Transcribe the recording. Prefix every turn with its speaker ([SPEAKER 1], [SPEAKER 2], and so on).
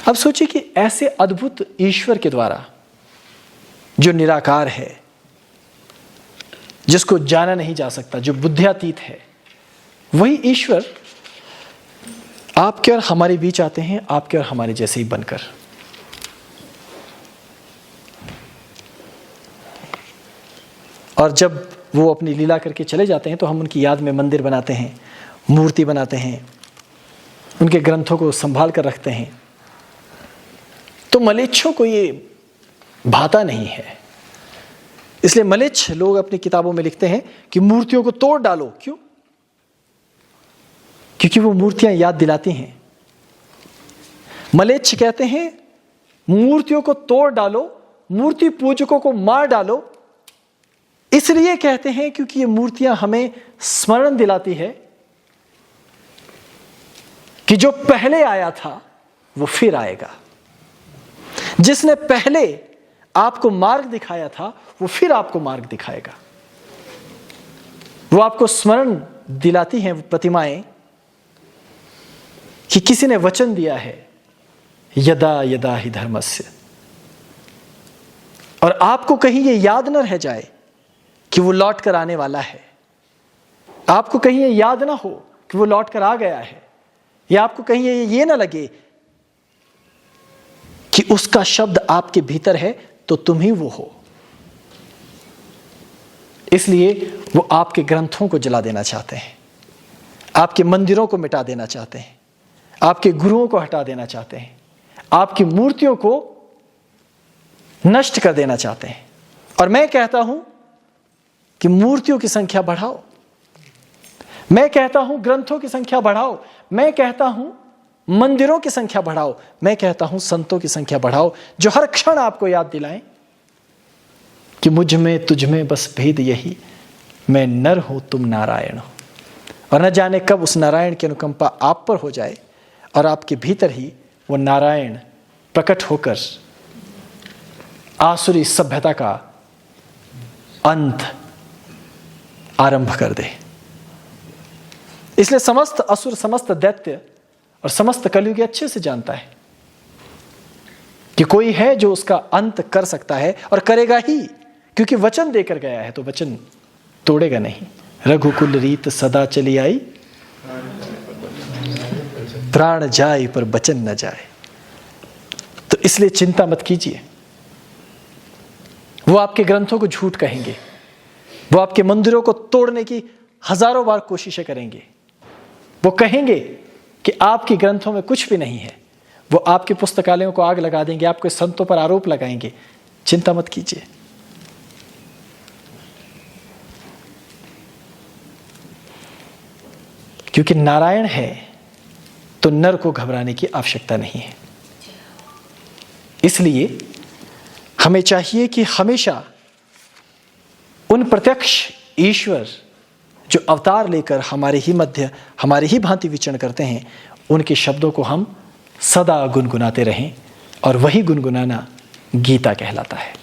[SPEAKER 1] अब सोचिए कि ऐसे अद्भुत ईश्वर के द्वारा, जो निराकार है, जिसको जाना नहीं जा सकता, जो बुद्धियातीत है, वही ईश्वर आपके और हमारे बीच आते हैं, आपके और हमारे जैसे ही बनकर। और जब वो अपनी लीला करके चले जाते हैं तो हम उनकी याद में मंदिर बनाते हैं, मूर्ति बनाते हैं, उनके ग्रंथों को संभाल कर रखते हैं। तो मलेच्छों को ये भाता नहीं है। इसलिए मलेच्छ लोग अपनी किताबों में लिखते हैं कि मूर्तियों को तोड़ डालो। क्यों? क्योंकि वो मूर्तियां याद दिलाती हैं। मलेच्छ कहते हैं मूर्तियों को तोड़ डालो, मूर्ति पूजकों को मार डालो। इसलिए कहते हैं क्योंकि ये मूर्तियां हमें स्मरण दिलाती है कि जो पहले आया था वो फिर आएगा। जिसने पहले आपको मार्ग दिखाया था वो फिर आपको मार्ग दिखाएगा। वो आपको स्मरण दिलाती हैं वो प्रतिमाएं कि किसी ने वचन दिया है, यदा यदा हि धर्मस्य। और आपको कहीं ये याद न रह जाए कि वो लौट कर आने वाला है, आपको कहीं ये याद ना हो कि वो लौट कर आ गया है, या आपको कहीं ये ना लगे कि उसका शब्द आपके भीतर है तो तुम ही वो हो। इसलिए वो आपके ग्रंथों को जला देना चाहते हैं, आपके मंदिरों को मिटा देना चाहते हैं, आपके गुरुओं को हटा देना चाहते हैं, आपकी मूर्तियों को नष्ट कर देना चाहते हैं। और मैं कहता हूं कि मूर्तियों की संख्या बढ़ाओ, मैं कहता हूं ग्रंथों की संख्या बढ़ाओ, मैं कहता हूं मंदिरों की संख्या बढ़ाओ, मैं कहता हूं संतों की संख्या बढ़ाओ, जो हर क्षण आपको याद दिलाएं कि मुझ में तुझ में बस भेद यही, मैं नर हूं तुम नारायण हो। और न जाने कब उस नारायण की अनुकंपा आप पर हो जाए और आपके भीतर ही वो नारायण प्रकट होकर आसुरी सभ्यता का अंत आरंभ कर दे। इसलिए समस्त असुर, समस्त दैत्य और समस्त कलयुग अच्छे से जानता है कि कोई है जो उसका अंत कर सकता है और करेगा ही, क्योंकि वचन देकर गया है तो वचन तोड़ेगा नहीं। रघुकुल रीत सदा चली आई, प्राण जाए पर वचन न जाए। तो इसलिए चिंता मत कीजिए। वो आपके ग्रंथों को झूठ कहेंगे, वो आपके मंदिरों को तोड़ने की हजारों बार कोशिशें करेंगे, वो कहेंगे कि आपके ग्रंथों में कुछ भी नहीं है, वो आपके पुस्तकालयों को आग लगा देंगे, आपके संतों पर आरोप लगाएंगे। चिंता मत कीजिए। क्योंकि नारायण है तो नर को घबराने की आवश्यकता नहीं है। इसलिए हमें चाहिए कि हमेशा उन प्रत्यक्ष ईश्वर जो अवतार लेकर हमारे ही मध्य, हमारे ही भांति विचरण करते हैं, उनके शब्दों को हम सदा गुनगुनाते रहें। और वही गुनगुनाना गीता कहलाता है।